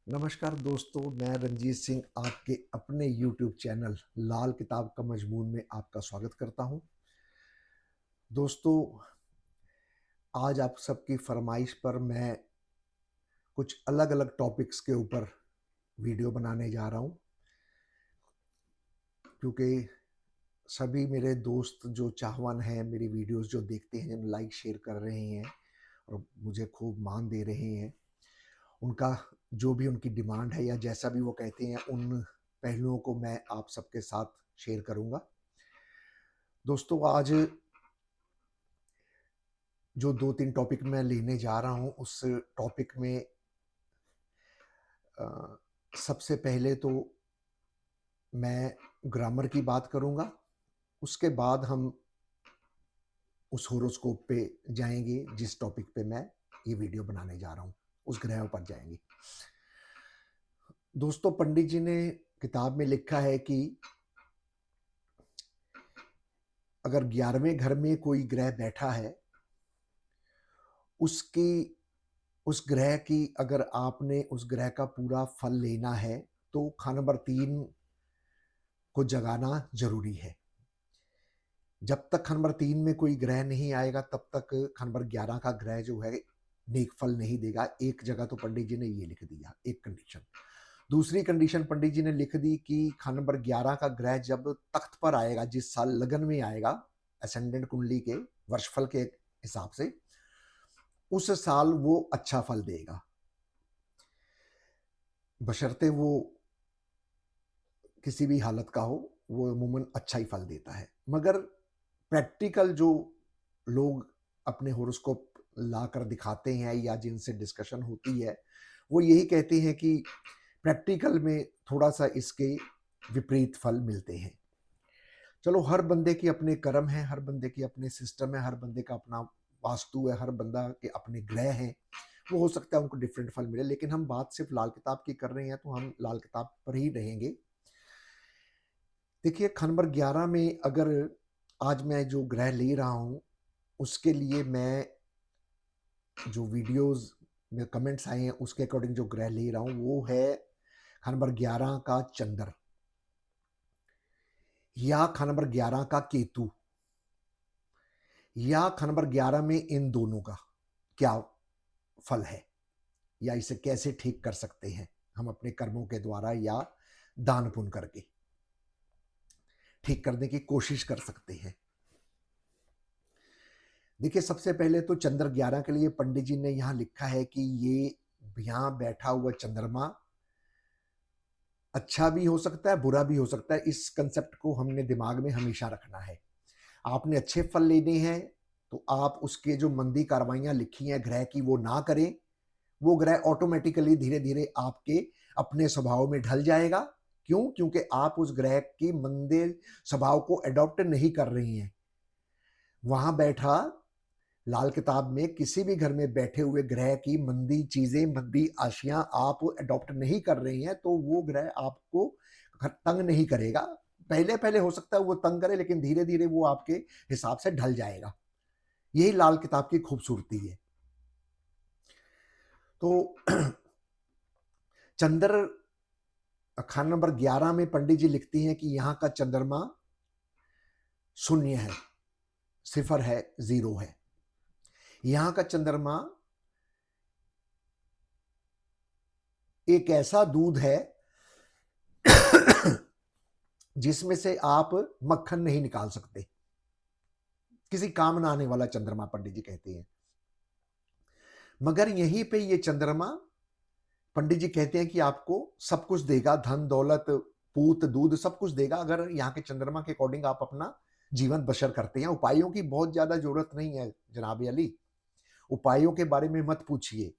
नमस्कार दोस्तों, मैं रंजीत सिंह आपके अपने YouTube चैनल लाल किताब का मजमून में आपका स्वागत करता हूं। दोस्तों, आज आप सबकी फरमाइश पर मैं कुछ अलग अलग टॉपिक्स के ऊपर वीडियो बनाने जा रहा हूं, क्योंकि सभी मेरे दोस्त जो चाहवान हैं, मेरी वीडियोस जो देखते हैं, लाइक शेयर कर रहे हैं और मुझे खूब मान दे रहे हैं, उनका जो भी उनकी डिमांड है या जैसा भी वो कहते हैं, उन पहलुओं को मैं आप सबके साथ शेयर करूंगा। दोस्तों, आज जो 2-3 टॉपिक मैं लेने जा रहा हूँ, उस टॉपिक में सबसे पहले तो मैं ग्रामर की बात करूँगा। उसके बाद हम उस होरोस्कोप पे जाएंगे जिस टॉपिक पे मैं ये वीडियो बनाने जा रहा हूँ, उस ग्रह पर जाएंगे। दोस्तों, पंडित जी ने किताब में लिखा है कि अगर 11वें घर में कोई ग्रह बैठा है, उसकी उस ग्रह की अगर आपने उस ग्रह का पूरा फल लेना है तो खाना नंबर 3 को जगाना जरूरी है। जब तक खाना नंबर 3 में कोई ग्रह नहीं आएगा, तब तक खाना नंबर 11 का ग्रह जो है नेक फल नहीं देगा। एक जगह तो पंडित जी ने ये लिख दिया, एक कंडीशन। दूसरी कंडीशन पंडित जी ने लिख दी कि खाना नंबर 11 का ग्रह जब तख्त पर आएगा, जिस साल लगन में आएगा असेंडेंट कुंडली के वर्षफल के हिसाब से, उस साल वो अच्छा फल देगा, बशर्ते वो किसी भी हालत का हो, वो अमूमन अच्छा ही फल देता है। मगर प्रैक्टिकल जो लोग अपने होरोस्कोप लाकर दिखाते हैं या जिनसे डिस्कशन होती है, वो यही कहते हैं कि प्रैक्टिकल में थोड़ा सा इसके विपरीत फल मिलते हैं। चलो, हर बंदे के अपने कर्म है, हर बंदे के अपने सिस्टम है, हर बंदे का अपना वास्तु है, हर बंदा के अपने ग्रह हैं। वो हो सकता है उनको डिफरेंट फल मिले, लेकिन हम बात सिर्फ लाल किताब की कर रहे हैं तो हम लाल किताब पर ही रहेंगे। देखिए, खाना नंबर 11 में अगर आज मैं जो ग्रह ले रहा हूँ, उसके लिए मैं जो वीडियोस में कमेंट्स आए हैं उसके अकॉर्डिंग जो ग्रह ले रहा हूँ वो है खाना नंबर 11 का चंद्र या खाना नंबर 11 का केतु या खाना नंबर 11 में इन दोनों का क्या फल है या इसे कैसे ठीक कर सकते हैं हम अपने कर्मों के द्वारा या दान पुण्य करके ठीक करने की कोशिश कर सकते हैं। देखिए, सबसे पहले तो चंद्र 11 के लिए पंडित जी ने यहां लिखा है कि ये यहां बैठा हुआ चंद्रमा अच्छा भी हो सकता है, बुरा भी हो सकता है। इस कंसेप्ट को हमने दिमाग में हमेशा रखना है। आपने अच्छे फल लेने हैं तो आप उसके जो मंदी कार्रवाइयां लिखी हैं ग्रह की वो ना करें। वो ग्रह ऑटोमेटिकली धीरे धीरे आपके अपने स्वभाव में ढल जाएगा। क्यों? क्योंकि आप उस ग्रह की मंदे स्वभाव को अडॉप्ट नहीं कर रही हैं। वहां बैठा लाल किताब में किसी भी घर में बैठे हुए ग्रह की मंदी चीजें, मंदी आशियां आप अडॉप्ट नहीं कर रही हैं, तो वो ग्रह आपको तंग नहीं करेगा। पहले पहले हो सकता है वो तंग करे, लेकिन धीरे धीरे वो आपके हिसाब से ढल जाएगा। यही लाल किताब की खूबसूरती है। तो चंद्र खाना नंबर 11 में पंडित जी लिखती हैं कि यहां का चंद्रमा शून्य है, सिफर है, जीरो है। यहां का चंद्रमा एक ऐसा दूध है जिसमें से आप मक्खन नहीं निकाल सकते। किसी काम ना आने वाला चंद्रमा पंडित जी कहते हैं। मगर यहीं पे ये चंद्रमा पंडित जी कहते हैं कि आपको सब कुछ देगा, धन दौलत पूत दूध सब कुछ देगा, अगर यहाँ के चंद्रमा के अकॉर्डिंग आप अपना जीवन बसर करते हैं। उपायों की बहुत ज्यादा जरूरत नहीं है जनाब अली। उपायों के बारे में मत पूछिए।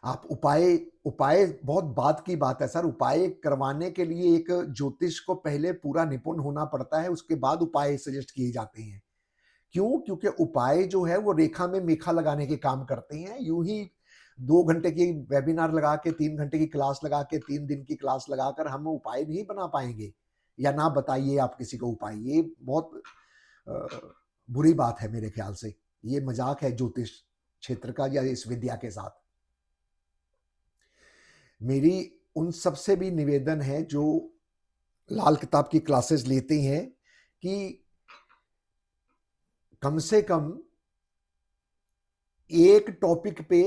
आप उपाय उपाय बहुत बात की बात है सर। उपाय करवाने के लिए एक ज्योतिष को पहले पूरा निपुण होना पड़ता है, उसके बाद उपाय सजेस्ट किए जाते हैं। क्यों? क्योंकि उपाय जो है वो रेखा में मेखा लगाने के काम करते हैं। यूं ही 2 घंटे की वेबिनार लगा के, 3 घंटे की क्लास लगा के, 3 दिन की क्लास लगाकर हम उपाय नहीं बना पाएंगे। या ना बताइए आप किसी को उपाय, ये बहुत बुरी बात है मेरे ख्याल से। ये मजाक है ज्योतिष क्षेत्र का या इस विद्या के साथ। मेरी उन सबसे भी निवेदन है जो लाल किताब की क्लासेस लेते हैं कि कम से कम एक टॉपिक पे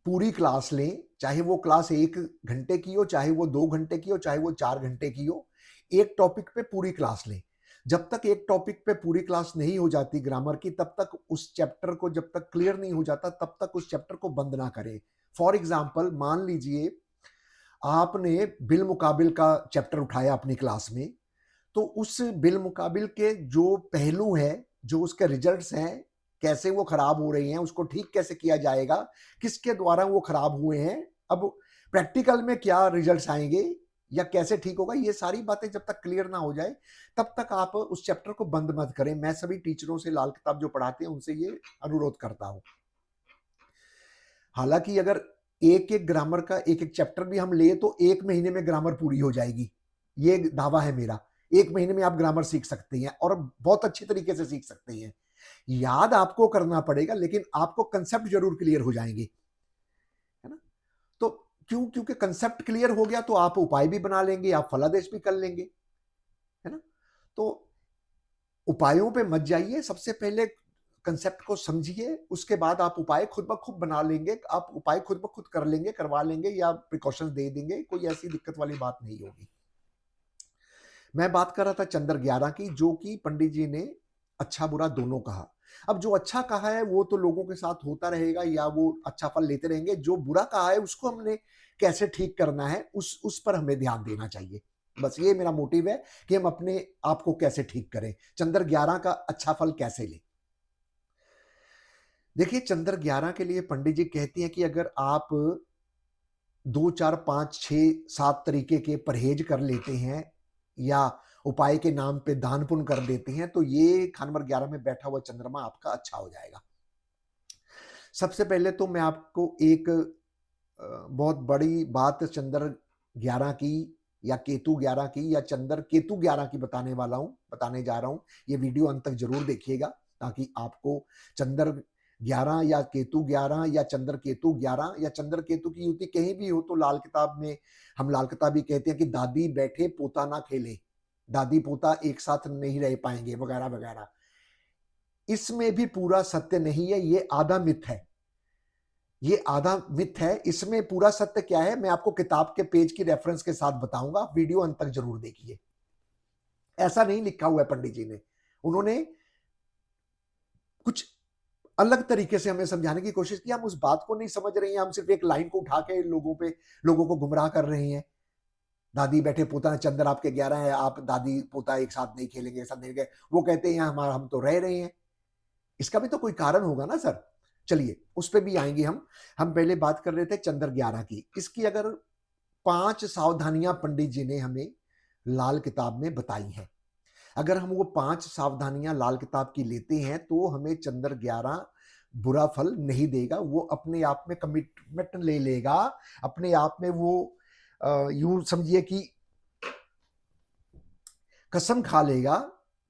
पूरी क्लास लें, चाहे वो क्लास 1 घंटे की हो, चाहे वो 2 घंटे की हो, चाहे वो 4 घंटे की हो, एक टॉपिक पे पूरी क्लास लें। जब तक एक टॉपिक पे पूरी क्लास नहीं हो जाती ग्रामर की, तब तक उस चैप्टर को जब तक क्लियर नहीं हो जाता, तब तक उस चैप्टर को बंद ना करें। फॉर एग्जाम्पल, मान लीजिए आपने बिल मुकाबिल का चैप्टर उठाया अपनी क्लास में, तो उस बिल मुकाबिल के जो पहलू हैं, जो उसके रिजल्ट्स हैं, कैसे वो खराब हो रहे हैं, उसको ठीक कैसे किया जाएगा, किसके द्वारा वो खराब हुए हैं, अब प्रैक्टिकल में क्या रिजल्ट्स आएंगे या कैसे ठीक होगा, ये सारी बातें जब तक क्लियर ना हो जाए तब तक आप उस चैप्टर को बंद मत करें। मैं सभी टीचरों से लाल किताब जो पढ़ाते हैं उनसे ये अनुरोध करता हूं। हालांकि अगर एक एक ग्रामर का एक एक चैप्टर भी हम ले तो 1 महीने में ग्रामर पूरी हो जाएगी, ये दावा है मेरा। 1 महीने में आप ग्रामर सीख सकते हैं और बहुत अच्छी तरीके से सीख सकते हैं। याद आपको करना पड़ेगा, लेकिन आपको कंसेप्ट जरूर क्लियर हो जाएंगे, है ना। तो क्योंकि कंसेप्ट क्लियर हो गया तो आप उपाय भी बना लेंगे, आप फलादेश भी कर लेंगे, है ना। तो उपायों पे मत जाइए, सबसे पहले कंसेप्ट को समझिए, उसके बाद आप उपाय खुद ब खुद बना लेंगे, आप उपाय खुद ब खुद कर लेंगे, करवा लेंगे या प्रिकॉशंस दे देंगे, कोई ऐसी दिक्कत वाली बात नहीं होगी। मैं बात कर रहा था चंद्र 11 की, जो कि पंडित जी ने अच्छा बुरा दोनों कहा। अब जो अच्छा कहा है वो तो लोगों के साथ होता रहेगा या वो अच्छा फल लेते रहेंगे, जो बुरा कहा है उसको हमने कैसे ठीक करना है उस पर हमें ध्यान देना चाहिए। बस ये मेरा मोटिव है कि हम अपने आप को कैसे ठीक करें, चंद्र 11 का अच्छा फल कैसे लें। देखिए, चंद्र 11 के लिए पंडित जी कहती हैं कि अगर आप 2 4 5 6 7 तरीके के परहेज कर लेते हैं या उपाय के नाम पे दान पुण्य कर देते हैं, तो ये खान नंबर 11 में बैठा हुआ चंद्रमा आपका अच्छा हो जाएगा। सबसे पहले तो मैं आपको एक बहुत बड़ी बात चंद्र 11 की या केतु 11 की या चंद्र केतु 11 की बताने जा रहा हूं। ये वीडियो अंत तक जरूर देखिएगा ताकि आपको चंद्र 11 या केतु 11 या चंद्र केतु 11 या चंद्र केतु की युति कहीं भी हो तो लाल किताब में हम लाल किताब ही कहते हैं कि दादी बैठे पोता ना खेले, दादी पोता एक साथ नहीं रह पाएंगे वगैरह वगैरह। इसमें भी पूरा सत्य नहीं है, ये आधा मिथ है, ये आधा मिथ है। इसमें पूरा सत्य क्या है मैं आपको किताब के पेज की रेफरेंस के साथ बताऊंगा, वीडियो अंत तक जरूर देखिए। ऐसा नहीं लिखा हुआ है पंडित जी ने, उन्होंने कुछ अलग तरीके से हमें समझाने की कोशिश की। हम उस बात को नहीं समझ रहे हैं, हम सिर्फ एक लाइन को उठा के लोगों को गुमराह कर रहे हैं। दादी बैठे पोता चंद्र आपके 11 है, आप दादी पोता एक साथ नहीं खेलेंगे, एक साथ नहीं गए, वो कहते हैं हमारा हम तो रह रहे हैं। इसका भी तो कोई कारण होगा ना सर। चलिए उस पर भी आएंगे हम पहले बात कर रहे थे चंद्र 11 की। इसकी अगर 5 सावधानियां पंडित जी ने हमें लाल किताब में बताई हैं, अगर हम वो 5 सावधानियां लाल किताब की लेते हैं तो हमें चंद्र 11 बुरा फल नहीं देगा, वो अपने आप में कमिटमेंट ले लेगा, अपने आप में वो यूं समझिए कि कसम खा लेगा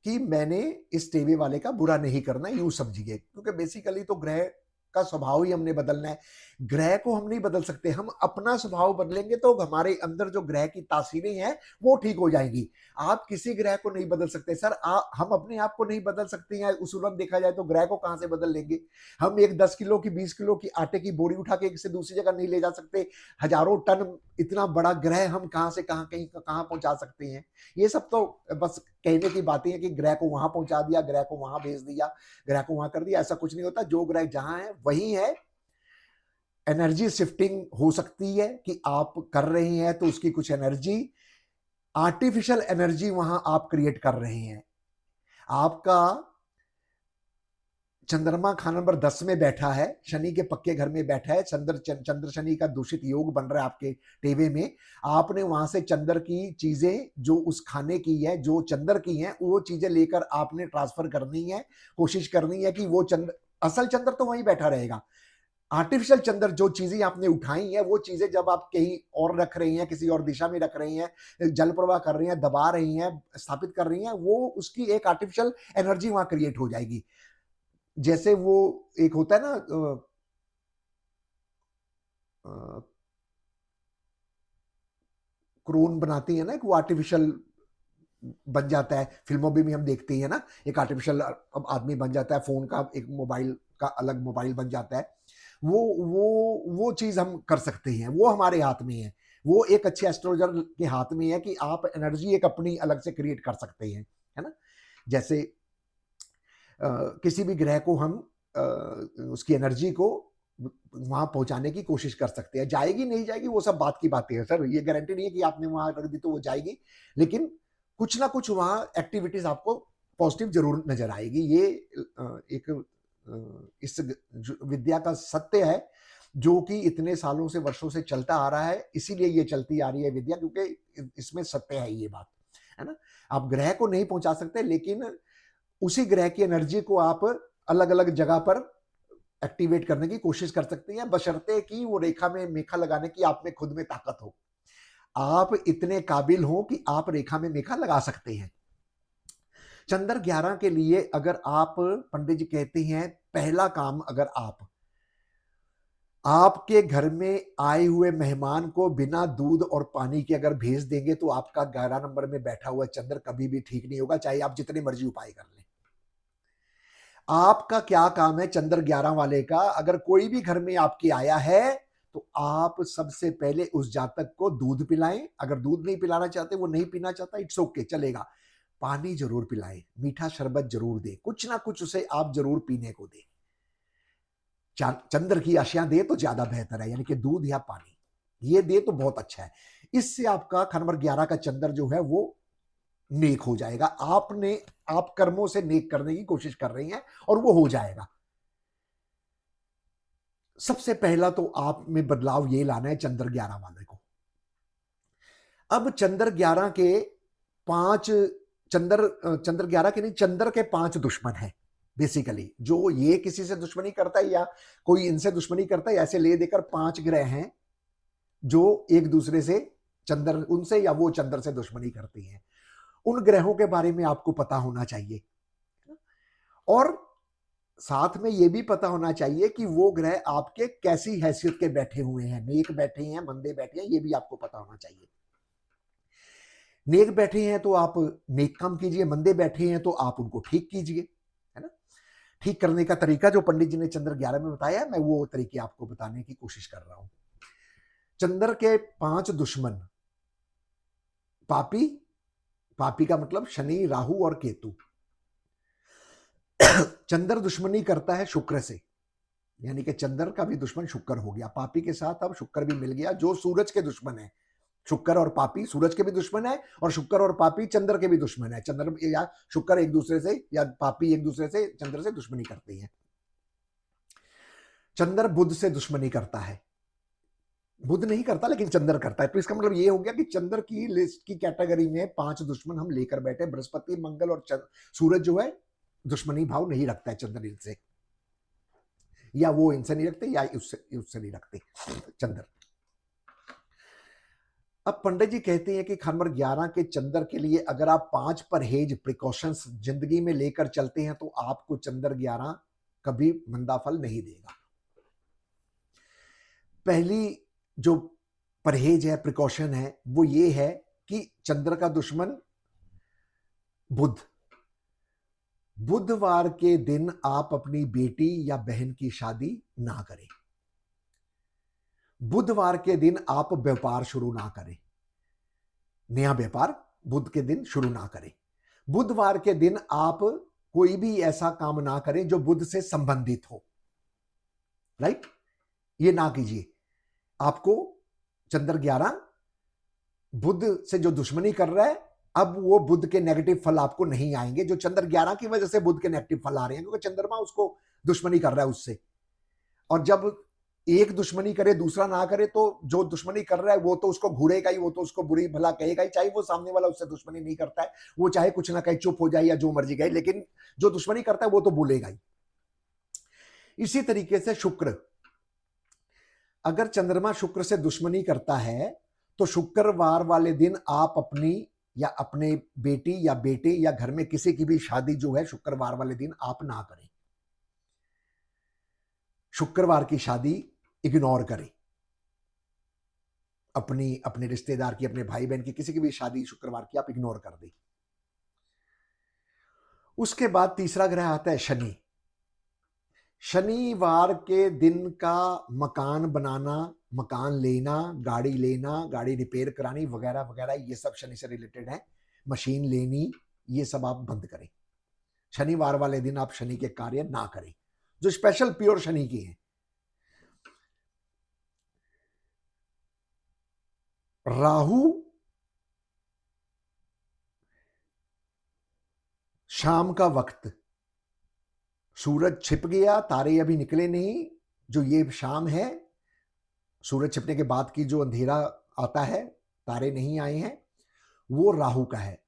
कि मैंने इस टीवी वाले का बुरा नहीं करना, यूं समझिए। क्योंकि बेसिकली तो ग्रह का स्वभाव ही हमने बदलना है, ग्रह को हम नहीं बदल सकते, हम अपना स्वभाव बदलेंगे तो हमारे अंदर जो ग्रह की तासीरें हैं वो ठीक हो जाएंगी। आप किसी ग्रह को नहीं बदल सकते सर, हम अपने आप को नहीं बदल सकते हैं, उसूलन देखा जाए तो ग्रह को कहां से बदल लेंगे। हम एक 10 किलो की 20 किलो की आटे की बोरी उठा के एक से दूसरी जगह नहीं ले जा सकते, हजारों टन इतना बड़ा ग्रह हम कहां से कहां कहीं कहां पहुंचा सकते हैं। ये सब तो बस कहने की बातें हैं कि ग्रह को वहां पहुंचा दिया, ग्रह को वहां भेज दिया, ग्रह को वहां कर दिया, ऐसा कुछ नहीं होता। जो ग्रह जहां है वही है। एनर्जी शिफ्टिंग हो सकती है कि आप कर रहे हैं तो उसकी कुछ एनर्जी, आर्टिफिशियल एनर्जी वहां आप क्रिएट कर रहे हैं। आपका चंद्रमा खाना नंबर 10 में बैठा है, शनि के पक्के घर में बैठा है, चंद्र शनि का दूषित योग बन रहा है आपके टेवे में। आपने वहां से चंद्र की चीजें जो उस खाने की है, जो चंद्र की हैं, वो चीजें लेकर आपने ट्रांसफर करनी है, कोशिश करनी है कि वो चंद्र, असल चंद्र तो वहीं बैठा रहेगा। आर्टिफिशियल चंद्र जो चीजें आपने उठाई हैं वो चीजें जब आप कहीं और रख रही हैं, किसी और दिशा में रख रही हैं, जल प्रवाह कर रही हैं, दबा रही हैं, स्थापित कर रही हैं, वो उसकी एक आर्टिफिशियल एनर्जी वहां क्रिएट हो जाएगी। जैसे वो एक होता है ना क्रोन बनाती है ना, एक वो आर्टिफिशियल बन जाता है, फिल्मों में भी हम देखते हैं ना, एक आर्टिफिशियल अब आदमी बन जाता है, फोन का एक मोबाइल का अलग मोबाइल बन जाता है। वो चीज हम कर सकते हैं, वो हमारे हाथ में है। वो एक अच्छे एस्ट्रोलॉजर के हाथ में है कि आप एनर्जी एक अपनी अलग से क्रिएट कर सकते हैं, है ना। जैसे किसी भी ग्रह को हम उसकी एनर्जी को वहां पहुंचाने की कोशिश कर सकते हैं। जाएगी नहीं जाएगी वो सब बात की बातें है सर, ये गारंटी नहीं है कि आपने वहां रख दी तो वो जाएगी, लेकिन कुछ ना कुछ वहां एक्टिविटीज आपको पॉजिटिव जरूर नजर आएगी। ये एक इस विद्या का सत्य है जो कि इतने सालों से वर्षों से चलता आ रहा है, इसीलिए ये चलती आ रही है विद्या, क्योंकि इसमें सत्य है ये बात, है ना। आप ग्रह को नहीं पहुंचा सकते, लेकिन उसी ग्रह की एनर्जी को आप अलग अलग जगह पर एक्टिवेट करने की कोशिश कर सकते हैं, बशर्ते कि वो रेखा में मेखा लगाने की आप में खुद में ताकत हो, आप इतने काबिल हो कि आप रेखा में मेखा लगा सकते हैं। चंद्र 11 के लिए अगर आप, पंडित जी कहते हैं, पहला काम, अगर आपके घर में आए हुए मेहमान को बिना दूध और पानी के अगर भेज देंगे तो आपका 11 नंबर में बैठा हुआ चंद्र कभी भी ठीक नहीं होगा, चाहे आप जितने मर्जी उपाय कर लें। आपका क्या काम है चंद्र 11 वाले का, अगर कोई भी घर में आपके आया है तो आप सबसे पहले उस जातक को दूध पिलाएं। अगर दूध नहीं पिलाना चाहते, वो नहीं पीना चाहता, इट्स ओके, चलेगा। पानी जरूर पिलाएं, मीठा शरबत जरूर दें, कुछ ना कुछ उसे आप जरूर पीने को दें। चंद्र की अशियां दे तो ज्यादा बेहतर है, यानी कि दूध या पानी ये दे तो बहुत अच्छा है। इससे आपका नंबर 11 का चंद्र जो है वो नेक हो जाएगा। आप कर्मों से नेक करने की कोशिश कर रही हैं और वो हो जाएगा। सबसे पहला तो आप में बदलाव ये लाना है चंद्र 11 वाले को। अब चंद्र 11 के 5 चंद्र 11 के नहीं, चंद्र के 5 दुश्मन हैं बेसिकली। जो ये किसी से दुश्मनी करता है या कोई इनसे दुश्मनी करता है, ऐसे ले देकर 5 ग्रह हैं जो एक दूसरे से, चंद्र उनसे या वो चंद्र से दुश्मनी करती हैं। उन ग्रहों के बारे में आपको पता होना चाहिए, और साथ में ये भी पता होना चाहिए कि वो ग्रह आपके कैसी हैसियत के बैठे हुए हैं, नेक बैठे हैं, मंदे बैठे हैं, ये भी आपको पता होना चाहिए। नेक बैठे हैं तो आप नेक काम कीजिए, मंदे बैठे हैं तो आप उनको ठीक कीजिए, है ना। ठीक करने का तरीका जो पंडित जी ने चंद्र 11 में बताया, मैं वो तरीके आपको बताने की कोशिश कर रहा हूं। चंद्र के 5 दुश्मन, पापी, पापी का मतलब शनि, राहु और केतु। चंद्र दुश्मनी करता है शुक्र से, यानी कि चंद्र का भी दुश्मन शुक्र हो गया, पापी के साथ अब शुक्र भी मिल गया, जो सूरज के दुश्मन है। शुक्र और पापी सूरज के भी दुश्मन है, और शुक्र और पापी चंद्र के भी दुश्मन है। चंद्र या शुक्र एक दूसरे से, या पापी एक दूसरे से, चंद्र से दुश्मनी करते हैं। चंद्र बुध से दुश्मनी करता है, बुध नहीं करता लेकिन चंद्र करता है। तो इसका मतलब ये हो गया कि चंद्र की लिस्ट की कैटेगरी में 5 दुश्मन हम लेकर बैठे। बृहस्पति, मंगल और सूरज जो है दुश्मनी भाव नहीं रखता है चंद्र इनसे, या वो इनसे नहीं रखते, या उससे नहीं रखते चंद्र। अब पंडित जी कहते हैं कि नंबर 11 के चंद्र के लिए अगर आप 5 परहेज प्रिकॉशंस जिंदगी में लेकर चलते हैं तो आपको चंद्र 11 कभी मंदा फल नहीं देगा। पहली जो परहेज है, प्रिकॉशन है, वो ये है कि चंद्र का दुश्मन बुध, बुधवार के दिन आप अपनी बेटी या बहन की शादी ना करें। बुधवार के दिन आप व्यापार शुरू ना करें, नया व्यापार बुध के दिन शुरू ना करें। बुधवार के दिन आप कोई भी ऐसा काम ना करें जो बुध से संबंधित हो, राइट, ये ना कीजिए। आपको चंद्र 11 बुध से जो दुश्मनी कर रहा है, अब वो बुध के नेगेटिव फल आपको नहीं आएंगे, जो चंद्र 11 की वजह से बुध के नेगेटिव फल आ रहे हैं, क्योंकि चंद्रमा उसको दुश्मनी कर रहा है उससे। और जब एक दुश्मनी करे दूसरा ना करे, तो जो दुश्मनी कर रहा है वो तो उसको घूरेगा ही, वो तो उसको बुरी भला कहेगा ही, चाहे वो सामने वाला उससे दुश्मनी नहीं करता है, वो चाहे कुछ ना कहे, चुप हो जाए या जो मर्जी कहे, लेकिन जो दुश्मनी करता है वो तो बोलेगा ही। इसी तरीके से शुक्र, अगर चंद्रमा शुक्र से दुश्मनी करता है तो शुक्रवार वाले दिन आप अपनी या अपने बेटी या बेटे या घर में किसी की भी शादी जो है शुक्रवार वाले दिन आप ना करें। शुक्रवार की शादी इग्नोर करें। अपनी अपने रिश्तेदार की, अपने भाई बहन की, किसी की भी शादी शुक्रवार की आप इग्नोर कर दें। उसके बाद तीसरा ग्रह आता है शनि। शनिवार के दिन का मकान बनाना, मकान लेना, गाड़ी रिपेयर करानी वगैरह वगैरह, ये सब शनि से रिलेटेड है। मशीन लेनी, ये सब आप बंद करें। शनिवार वाले दिन आप शनि के कार्य ना करें जो स्पेशल प्योर शनि के हैं। राहु शाम का वक्त, सूरज छिप गया, तारे अभी निकले नहीं, जो ये शाम है, सूरज छिपने के बाद की जो अंधेरा आता है, तारे नहीं आए हैं, वो राहु का है।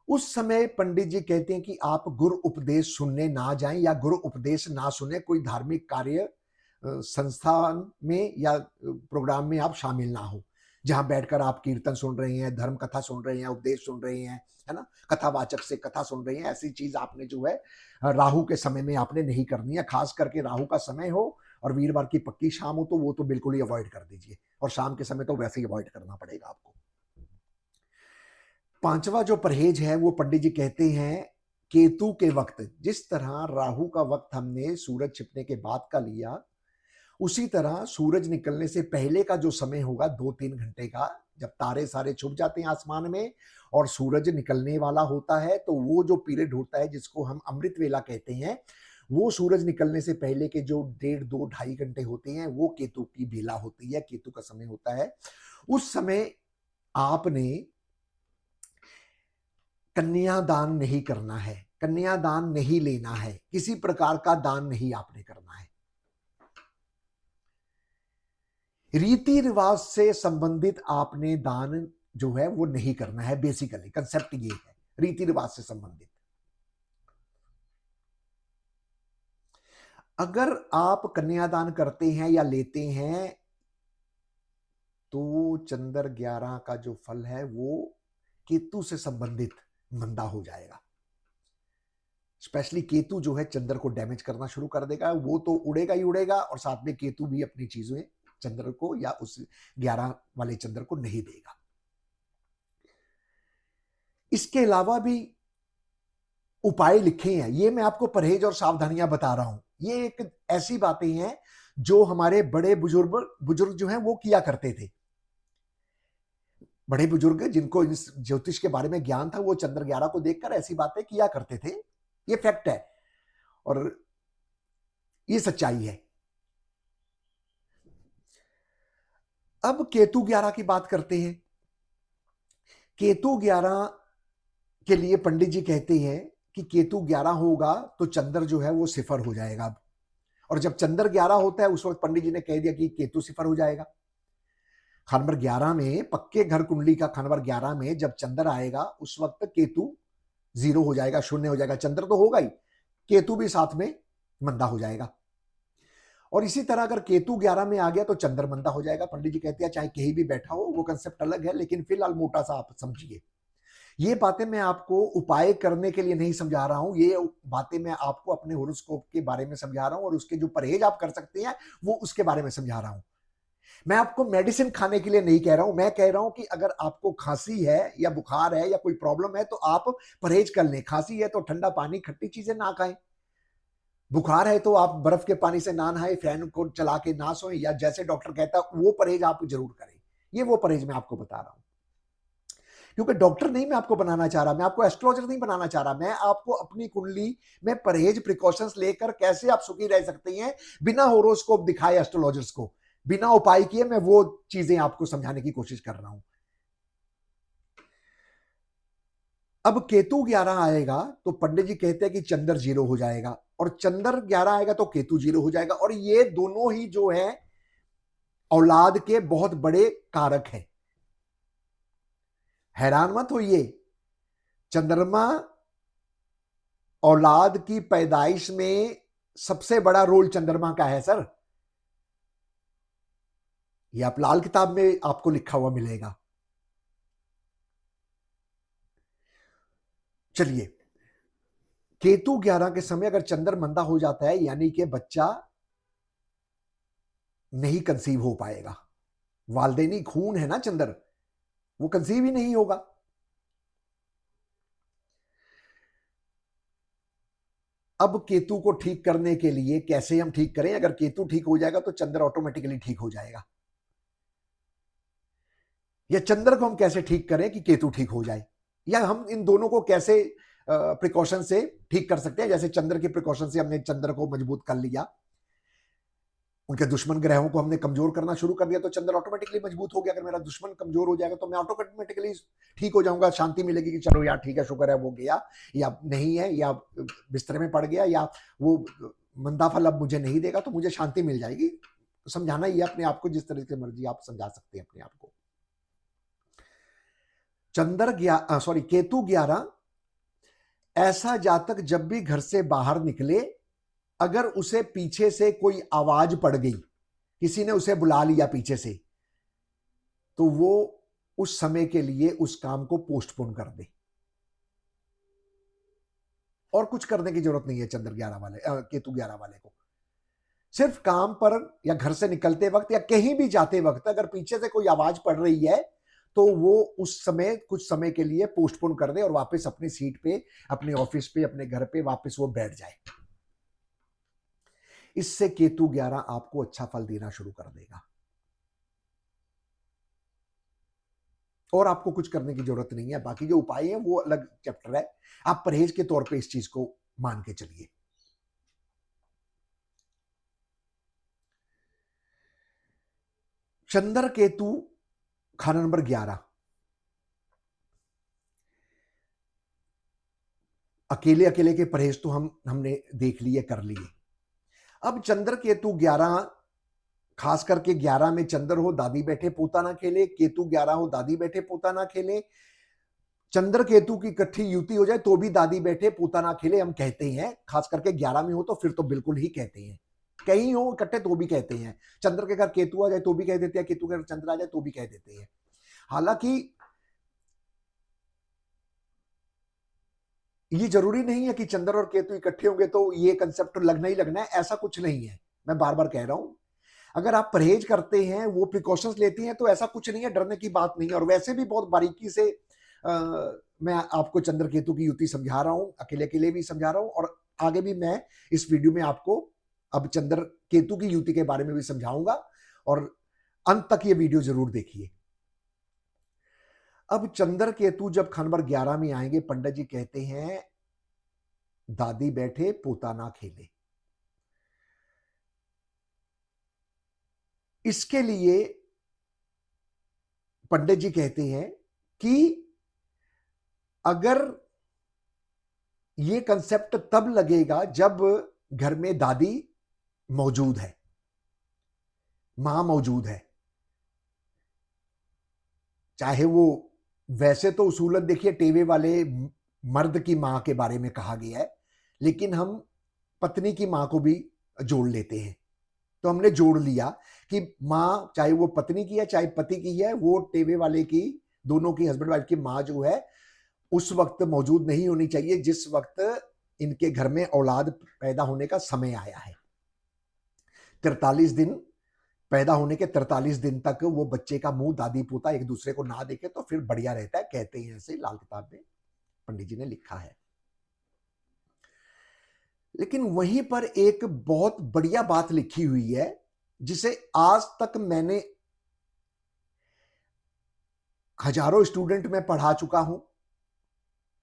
उस समय पंडित जी कहते हैं कि आप गुरु उपदेश सुनने ना जाएं या गुरु उपदेश ना सुने, कोई धार्मिक कार्य संस्थान में या प्रोग्राम में आप शामिल ना हो, जहां बैठकर आप कीर्तन सुन रहे हैं, धर्म कथा सुन रहे हैं, उपदेश सुन रहे हैं, है ना, कथावाचक से कथा सुन रहे हैं, ऐसी चीज आपने जो है राहु के समय में आपने नहीं करनी है। खास करके राहु का समय हो और वीरवार की पक्की शाम हो तो वो तो बिल्कुल ही अवॉइड कर दीजिए, और शाम के समय तो वैसे ही अवॉइड करना पड़ेगा आपको। पांचवा जो परहेज है वो पंडित जी कहते हैं केतु के वक्त, जिस तरह राहु का वक्त हमने सूरज छिपने के बाद का लिया, उसी तरह सूरज निकलने से पहले का जो समय होगा 2-3 घंटे का, जब तारे सारे छुप जाते हैं आसमान में और सूरज निकलने वाला होता है, तो वो जो पीरियड होता है जिसको हम अमृत वेला कहते हैं, वो सूरज निकलने से पहले के जो 1.5-2-2.5 घंटे होते हैं वो केतु की बेला होती है, केतु का समय होता है। उस समय आपने कन्यादान नहीं करना है, कन्यादान नहीं लेना है, किसी प्रकार का दान नहीं आपने करना है। रीति रिवाज से संबंधित आपने दान जो है वो नहीं करना है। बेसिकली कंसेप्ट ये है, रीति रिवाज से संबंधित। अगर आप कन्यादान करते हैं या लेते हैं तो चंद्र 11 का जो फल है वो केतु से संबंधित मंदा हो जाएगा। स्पेशली केतु जो है चंद्र को डैमेज करना शुरू कर देगा, वो तो उड़ेगा ही उड़ेगा, और साथ में केतु भी अपनी चीजें चंद्र को या उस 11 वाले चंद्र को नहीं देगा। इसके अलावा भी उपाय लिखे हैं, ये मैं आपको परहेज और सावधानियां बता रहा हूं। ये एक ऐसी बातें हैं जो हमारे बड़े बुजुर्ग जो हैं वो किया करते थे। बड़े बुजुर्ग जिनको इस ज्योतिष के बारे में ज्ञान था वो चंद्र 11 को देखकर ऐसी बातें किया करते थे। ये फैक्ट है और ये सच्चाई है। अब केतु 11 की बात करते हैं। केतु 11 के लिए पंडित जी कहते हैं कि केतु 11 होगा तो चंद्र जो है वो सिफर हो जाएगा, और जब चंद्र 11 होता है उस वक्त पंडित जी ने कह दिया कि केतु सिफर हो जाएगा। खान नंबर 11 में, पक्के घर कुंडली का खान नंबर 11 में जब चंद्र आएगा उस वक्त केतु 0 हो जाएगा, शून्य हो जाएगा। चंद्र तो होगा ही, केतु भी साथ में मंदा हो जाएगा। और इसी तरह अगर केतु 11 में आ गया तो चंद्र मंदा हो जाएगा। पंडित जी कहते हैं चाहे कहीं भी बैठा हो, वो कंसेप्ट अलग है, लेकिन फिलहाल मोटा सा आप समझिए। ये बातें मैं आपको उपाय करने के लिए नहीं समझा रहा हूं, ये बातें मैं आपको अपने होरोस्कोप के बारे में समझा रहा हूं, और उसके जो परहेज आप कर सकते हैं वो उसके बारे में समझा रहा हूं। मैं आपको मेडिसिन खाने के लिए नहीं कह रहा हूं, मैं कह रहा हूं कि अगर आपको खांसी है या बुखार है या कोई प्रॉब्लम है तो आप परहेज कर लें। खांसी है तो ठंडा पानी, खट्टी चीजें ना खाएं। बुखार है तो आप बर्फ के पानी से ना नहाएं, फैन को चला के ना सोएं, या जैसे डॉक्टर कहता है वो परहेज आप जरूर करें। ये वो परहेज मैं आपको बता रहा हूं, क्योंकि डॉक्टर नहीं मैं आपको बनाना चाह रहा, मैं आपको एस्ट्रोलॉजर नहीं बनाना चाह रहा, मैं आपको अपनी कुंडली में परहेज प्रिकॉशंस लेकर कैसे आप सुखी रह सकते हैं बिना होरोस्कोप दिखाए एस्ट्रोलॉजर्स को, बिना उपाय किए, मैं वो चीजें आपको समझाने की कोशिश कर रहा हूं। अब केतु 11 आएगा तो पंडित जी कहते हैं कि चंद्र 0 हो जाएगा, और चंद्र 11 आएगा तो केतु 0 हो जाएगा, और ये दोनों ही जो है औलाद के बहुत बड़े कारक हैं। हैरान मत होइए, चंद्रमा औलाद की पैदाइश में सबसे बड़ा रोल चंद्रमा का है सर। ये आप लाल किताब में आपको लिखा हुआ मिलेगा। चलिए, केतु 11 के समय अगर चंद्र मंदा हो जाता है यानी कि बच्चा नहीं कंसीव हो पाएगा। वालदेनी खून है ना चंद्र, वो कंसीव ही नहीं होगा। अब केतु को ठीक करने के लिए कैसे हम ठीक करें? अगर केतु ठीक हो जाएगा तो चंद्र ऑटोमेटिकली ठीक हो जाएगा। या चंद्र को हम कैसे ठीक करें कि केतु ठीक हो जाए, या हम इन दोनों को कैसे प्रिकॉशन से ठीक कर सकते हैं? जैसे चंद्र के प्रिकॉशन से हमने चंद्र को मजबूत कर लिया, उनके दुश्मन ग्रहों को हमने कमजोर करना शुरू कर दिया, तो चंद्र ऑटोमेटिकली मजबूत हो गया। अगर मेरा दुश्मन कमजोर हो जाएगा तो मैं ऑटोमेटिकली ठीक हो जाऊंगा, शांति मिलेगी कि चलो यार ठीक है, शुक्र है वो गया, या नहीं है, या बिस्तर में पड़ गया, या वो मंदा फल अब मुझे नहीं देगा, तो मुझे शांति मिल जाएगी। समझाना ही है अपने आप को, जिस तरह से मर्जी आप समझा सकते हैं अपने आप को। केतु 11, ऐसा जातक जब भी घर से बाहर निकले, अगर उसे पीछे से कोई आवाज पड़ गई, किसी ने उसे बुला लिया पीछे से, तो वो उस समय के लिए उस काम को पोस्टपोन कर दे। और कुछ करने की जरूरत नहीं है केतु 11 वाले को। सिर्फ काम पर या घर से निकलते वक्त या कहीं भी जाते वक्त अगर पीछे से कोई आवाज पड़ रही है, तो वो उस समय कुछ समय के लिए पोस्टपोन कर दे और वापस अपनी सीट पे, अपने ऑफिस पे, अपने घर पे वापस वो बैठ जाए। इससे केतु 11 आपको अच्छा फल देना शुरू कर देगा और आपको कुछ करने की जरूरत नहीं है। बाकी जो उपाय है वो अलग चैप्टर है, आप परहेज के तौर पे इस चीज को मान के चलिए। चंद्र केतु खाना नंबर 11, अकेले अकेले के परहेज तो हमने देख लिए, कर लिए। अब चंद्र केतु 11, खास करके 11 में चंद्र हो, दादी बैठे पोता ना खेले, केतु 11 हो, दादी बैठे पोता ना खेले। चंद्र केतु की इकट्ठी युति हो जाए तो भी दादी बैठे पोता ना खेले हम कहते हैं। खास करके 11 में हो तो फिर तो बिल्कुल ही कहते हैं। कहीं हो इकट्ठे तो भी कहते हैं। चंद्र के घर केतु आ जाए तो भी कह देते हैं, केतु के घर चंद्र आ जाए तो भी कह देते हैं। हालांकि ये जरूरी नहीं है कि चंद्र और केतु इकट्ठे होंगे तो ये कंसेप्ट लगना ही लगना है, ऐसा कुछ नहीं है। मैं बार बार कह रहा हूं, अगर आप परहेज करते हैं, वो प्रिकॉशंस लेती हैं, तो ऐसा कुछ नहीं है, डरने की बात नहीं है। और वैसे भी बहुत बारीकी से मैं आपको चंद्र केतु की युति समझा रहा हूं, अकेले अकेले भी समझा रहा हूं, और आगे भी मैं इस वीडियो में आपको अब चंद्र केतु की युति के बारे में भी समझाऊंगा, और अंत तक ये वीडियो जरूर देखिए। अब चंद्र केतु जब खान नंबर 11 में आएंगे, पंडित जी कहते हैं दादी बैठे पोता ना खेले। इसके लिए पंडित जी कहते हैं कि अगर ये कंसेप्ट तब लगेगा जब घर में दादी मौजूद है, मां मौजूद है। चाहे वो, वैसे तो उसूलन देखिए टेवे वाले मर्द की मां के बारे में कहा गया है, लेकिन हम पत्नी की मां को भी जोड़ लेते हैं। तो हमने जोड़ लिया कि मां, चाहे वो पत्नी की है चाहे पति की है, वो टेवे वाले की, दोनों की, हस्बैंड वाइफ की मां जो है उस वक्त मौजूद नहीं होनी चाहिए जिस वक्त इनके घर में औलाद पैदा होने का समय आया है। 43 दिन, पैदा होने के 43 दिन तक वो बच्चे का मुंह दादी पोता एक दूसरे को ना देखे तो फिर बढ़िया रहता है, कहते हैं ऐसे, लाल किताब में पंडित जी ने लिखा है। लेकिन वहीं पर एक बहुत बढ़िया बात लिखी हुई है जिसे आज तक मैंने हजारों स्टूडेंट में पढ़ा चुका हूं,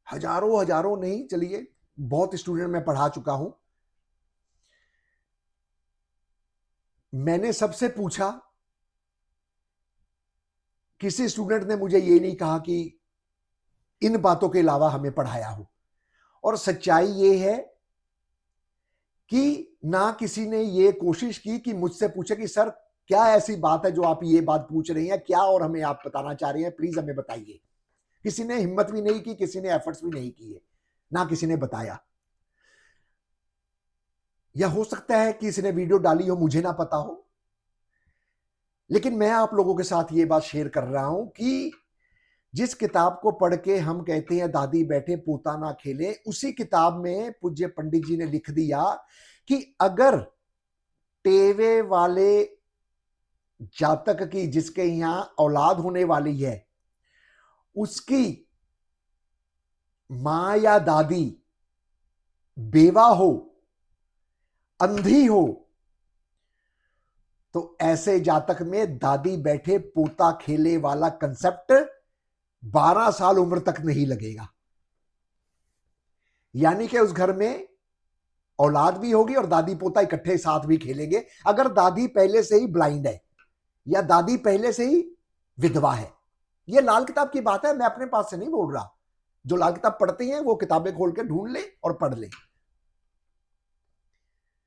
हजारों नहीं, चलिए बहुत स्टूडेंट में पढ़ा चुका हूं। मैंने सबसे पूछा, किसी स्टूडेंट ने मुझे ये नहीं कहा कि इन बातों के अलावा हमें पढ़ाया हो। और सच्चाई ये है कि ना किसी ने ये कोशिश की कि मुझसे पूछे कि सर क्या ऐसी बात है जो आप ये बात पूछ रहे हैं, क्या और हमें आप बताना चाह रहे हैं, प्लीज हमें बताइए। किसी ने हिम्मत भी नहीं की, किसी ने एफर्ट्स भी नहीं किए, ना किसी ने बताया। या हो सकता है कि किसी ने वीडियो डाली हो, मुझे ना पता हो। लेकिन मैं आप लोगों के साथ ये बात शेयर कर रहा हूं कि जिस किताब को पढ़ के हम कहते हैं दादी बैठे पोता ना खेले, उसी किताब में पूज्य पंडित जी ने लिख दिया कि अगर टेवे वाले जातक की जिसके यहां औलाद होने वाली है, उसकी मां या दादी बेवा हो, अंधी हो, तो ऐसे जातक में दादी बैठे पोता खेले वाला कंसेप्ट 12 साल उम्र तक नहीं लगेगा। यानी कि उस घर में औलाद भी होगी और दादी पोता इकट्ठे साथ भी खेलेंगे, अगर दादी पहले से ही ब्लाइंड है या दादी पहले से ही विधवा है। यह लाल किताब की बात है, मैं अपने पास से नहीं बोल रहा। जो लाल किताब पढ़ते हैं वो किताबें खोल के ढूंढ ले और पढ़ ले।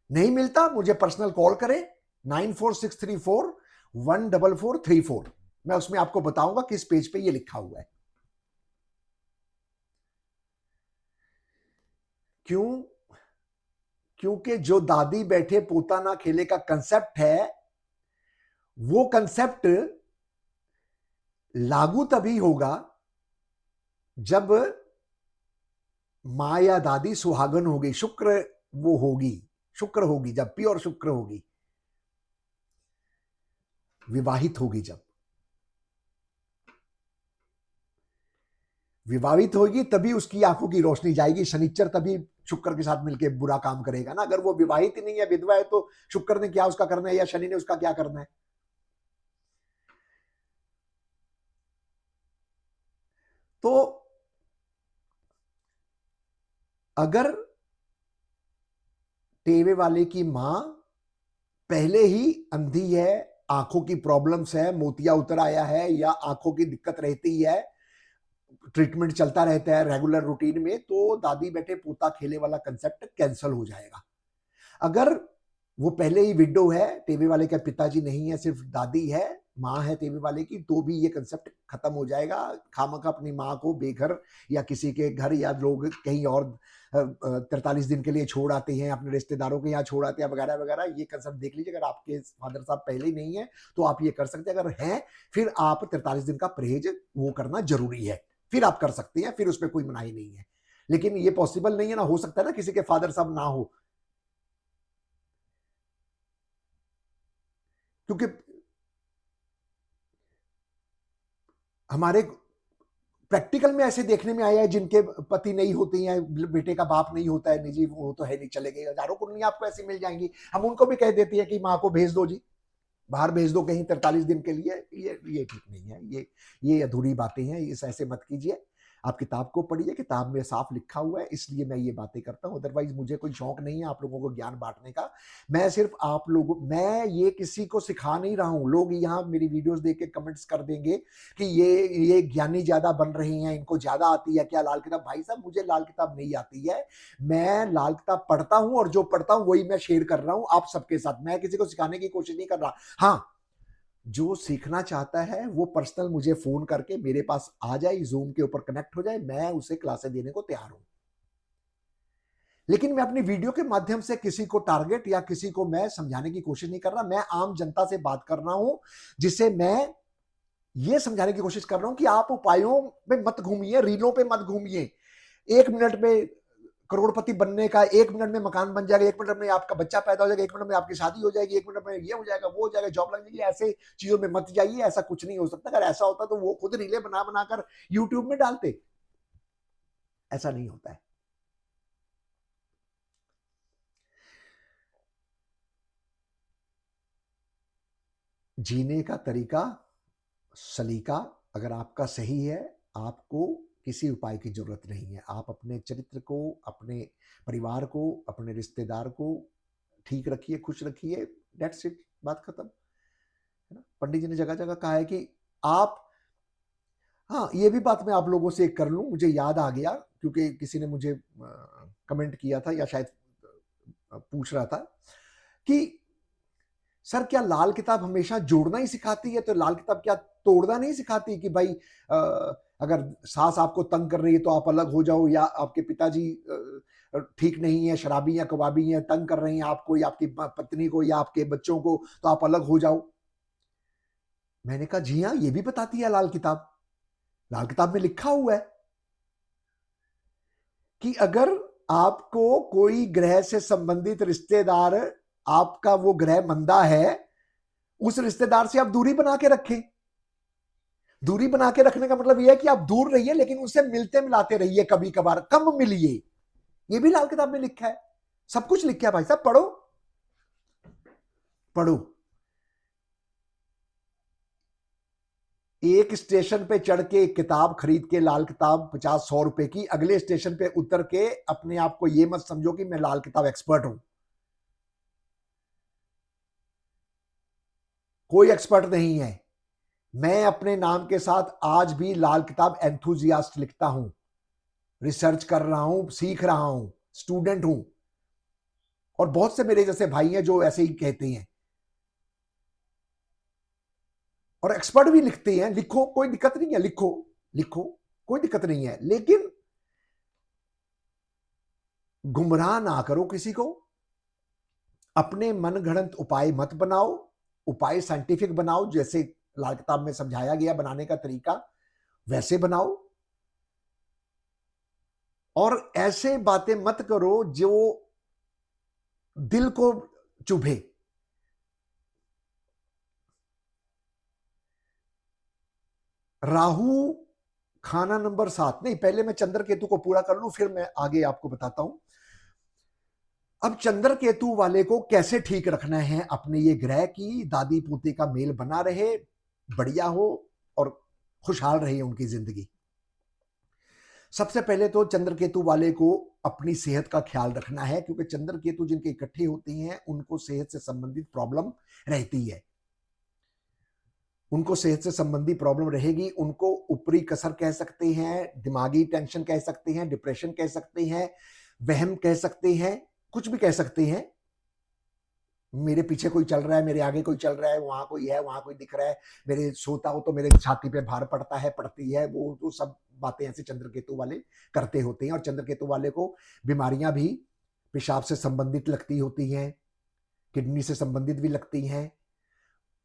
नहीं मिलता मुझे पर्सनल कॉल करें 9463414434। मैं उसमें आपको बताऊंगा किस पेज पे ये लिखा हुआ है। क्यों? क्योंकि जो दादी बैठे पोता ना खेले का कंसेप्ट है, वो कंसेप्ट लागू तभी होगा जब मां या दादी सुहागन होगी, शुक्र वो होगी, शुक्र होगी, जब प्योर शुक्र होगी, विवाहित होगी। जब विवाहित होगी तभी उसकी आंखों की रोशनी जाएगी। शनिचर तभी शुक्र के साथ मिलकर बुरा काम करेगा ना। अगर वो विवाहित ही नहीं है, विधवा है, तो शुक्र ने क्या उसका करना है या शनि ने उसका क्या करना है? तो अगर टेवे वाले की मां पहले ही अंधी है, आंखों की प्रॉब्लम्स है, मोतिया उतर आया है या आंखों की दिक्कत रहती है, ट्रीटमेंट चलता रहता है रेगुलर रूटीन में, तो दादी बैठे पोता खेले वाला कंसेप्ट कैंसिल हो जाएगा। अगर वो पहले ही विडो है, टेबे वाले का पिताजी नहीं है, सिर्फ दादी है, माँ है टेबे वाले की, तो भी ये कंसेप्ट खत्म हो जाएगा। खामखा अपनी माँ को बेघर या किसी के घर या लोग कहीं और 43 दिन के लिए छोड़ आते हैं, अपने रिश्तेदारों के यहाँ छोड़ आते हैं वगैरह वगैरह। ये कंसेप्ट देख लीजिए। अगर आपके फादर साहब पहले ही नहीं है तो आप ये कर सकते हैं। अगर हैं फिर आप 43 दिन का परहेज वो करना जरूरी है, फिर आप कर सकते हैं, फिर उसमें कोई मनाही नहीं है। लेकिन ये पॉसिबल नहीं है ना, हो सकता है ना किसी के फादर साहब ना हो, क्योंकि हमारे प्रैक्टिकल में ऐसे देखने में आया है जिनके पति नहीं होते हैं, बेटे का बाप नहीं होता है, निजी वो तो है नहीं, चले गए। हजारों कुंडलियां आपको ऐसी मिल जाएंगी। हम उनको भी कह देती है कि माँ को भेज दो जी, बाहर भेज दो कहीं 43 दिन के लिए। ये ठीक नहीं है, ये अधूरी बातें हैं, इस ऐसे मत कीजिए। आप किताब को पढ़िए, किताब में साफ लिखा हुआ है, इसलिए मैं ये बातें करता हूँ। अदरवाइज मुझे कोई शौक नहीं है आप लोगों को ज्ञान बांटने का। मैं सिर्फ आप लोगों, मैं ये किसी को सिखा नहीं रहा हूँ। लोग यहाँ मेरी वीडियोस देख के कमेंट्स कर देंगे कि ये ज्ञानी ज्यादा बन रहे हैं, इनको ज्यादा आती है क्या लाल किताब। भाई साहब मुझे लाल किताब नहीं आती है, मैं लाल किताब पढ़ता हूँ और जो पढ़ता हूँ वही मैं शेयर कर रहा हूँ आप सबके साथ। मैं किसी को सिखाने की कोशिश नहीं कर रहा। हाँ, जो सीखना चाहता है वो पर्सनल मुझे फोन करके मेरे पास आ जाए, जूम के ऊपर कनेक्ट हो जाए, मैं उसे क्लासें देने को तैयार हूं। लेकिन मैं अपनी वीडियो के माध्यम से किसी को टारगेट या किसी को मैं समझाने की कोशिश नहीं कर रहा। मैं आम जनता से बात कर रहा हूं, जिसे मैं ये समझाने की कोशिश कर रहा हूं कि आप उपायों पे मत घूमिए, रीलों पे मत घूमिए। 1 मिनट में करोड़पति बनने का, 1 मिनट में मकान बन जाएगा, 1 मिनट में आपका बच्चा पैदा हो जाएगा, 1 मिनट में आपकी शादी हो जाएगी, 1 मिनट में ये हो जाएगा, वो हो जाएगा, जॉब लग जाएगी, ऐसे चीजों में मत जाइए। ऐसा कुछ नहीं हो सकता। अगर ऐसा होता तो वो खुद रीले बना बनाकर यूट्यूब में डालते। ऐसा नहीं होता है। जीने का तरीका, सलीका अगर आपका सही है, आपको किसी उपाय की जरूरत नहीं है। आप अपने चरित्र को, अपने परिवार को, अपने रिश्तेदार को ठीक रखिए, खुश रखिए, डेट्स इट, बात खत्म। है ना? पंडित जी ने जगह जगह कहा है कि आप, हाँ ये भी बात मैं आप लोगों से कर लूं, मुझे याद आ गया क्योंकि किसी ने मुझे कमेंट किया था या शायद पूछ रहा था कि सर क्या लाल किताब हमेशा जोड़ना ही सिखाती है, तो लाल किताब क्या तोड़ना नहीं सिखाती कि भाई अगर सास आपको तंग कर रही है तो आप अलग हो जाओ, या आपके पिताजी ठीक नहीं है, शराबी या कबाबी है, तंग कर रहे हैं आपको या आपकी पत्नी को या आपके बच्चों को, तो आप अलग हो जाओ। मैंने कहा जी हाँ, ये भी बताती है लाल किताब। लाल किताब में लिखा हुआ है कि अगर आपको कोई ग्रह से संबंधित रिश्तेदार, आपका वो ग्रह मंदा है, उस रिश्तेदार से आप दूरी बना के रखें। दूरी बना के रखने का मतलब यह है कि आप दूर रहिए, लेकिन उससे मिलते मिलाते रहिए, कभी कभार कम मिलिए। यह भी लाल किताब में लिखा है, सब कुछ लिखा है भाई साहब, पढ़ो पढ़ो। एक स्टेशन पे चढ़ के एक किताब खरीद के, लाल किताब 50-100 रुपए की, अगले स्टेशन पे उतर के अपने आप को यह मत समझो कि मैं लाल किताब एक्सपर्ट हूं। कोई एक्सपर्ट नहीं है। मैं अपने नाम के साथ आज भी लाल किताब एंथुजियास्ट लिखता हूं, रिसर्च कर रहा हूं, सीख रहा हूं, स्टूडेंट हूं। और बहुत से मेरे जैसे भाई हैं जो ऐसे ही कहते हैं, और एक्सपर्ट भी लिखते हैं। लिखो, कोई दिक्कत नहीं है, लिखो लिखो, कोई दिक्कत नहीं है, लेकिन गुमराह ना करो किसी को। अपने मनगढ़ंत उपाय मत बनाओ, उपाय साइंटिफिक बनाओ, जैसे लाल किताब में समझाया गया बनाने का तरीका वैसे बनाओ। और ऐसे बातें मत करो जो दिल को चुभे। राहु खाना नंबर 7, नहीं पहले मैं चंद्र केतु को पूरा कर लूं, फिर मैं आगे आपको बताता हूं। अब चंद्र केतु वाले को कैसे ठीक रखना है अपने ये ग्रह की दादी पोते का मेल बना रहे, बढ़िया हो और खुशहाल रहे उनकी जिंदगी। सबसे पहले तो चंद्र केतु वाले को अपनी सेहत का ख्याल रखना है, क्योंकि चंद्र केतु जिनके इकट्ठे होते हैं उनको सेहत से संबंधित प्रॉब्लम रहती है। उनको सेहत से संबंधी प्रॉब्लम रहेगी। उनको ऊपरी कसर कह सकते हैं, दिमागी टेंशन कह सकते हैं, डिप्रेशन कह सकते हैं, वहम कह सकते हैं, कुछ भी कह सकते हैं। मेरे पीछे कोई चल रहा है, मेरे आगे कोई चल रहा है, वहां कोई है, वहां कोई दिख रहा है, मेरे सोता हो तो मेरे छाती पे भार पड़ता है, पड़ती है, वो सब बातें ऐसे चंद्र केतु वाले करते होते हैं। और चंद्र केतु वाले को बीमारियां भी पेशाब से संबंधित लगती होती हैं, किडनी से संबंधित भी लगती हैं,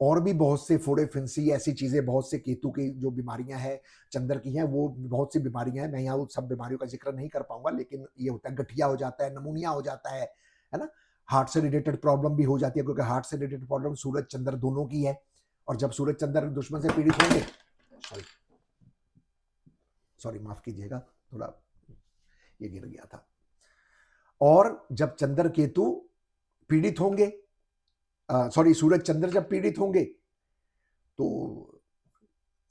और भी बहुत से फोड़े फिंसी ऐसी चीजें, बहुत से केतु की जो बीमारियां हैं चंद्र की हैं, वो बहुत सी बीमारियां हैं। मैं यहाँ सब बीमारियों का जिक्र नहीं कर पाऊंगा, लेकिन ये होता है, गठिया हो जाता है, नमूनिया हो जाता है ना। हार्ट से रिलेटेड प्रॉब्लम भी हो जाती है, क्योंकि हार्ट से रिलेटेड प्रॉब्लम सूरज चंद्र दोनों की है। और जब सूरज चंद्र दुश्मन से पीड़ित होंगे, सॉरी माफ कीजिएगा, थोड़ा ये गिर गया था। और जब चंद्र केतु पीड़ित होंगे, सॉरी सूरज चंद्र जब पीड़ित होंगे तो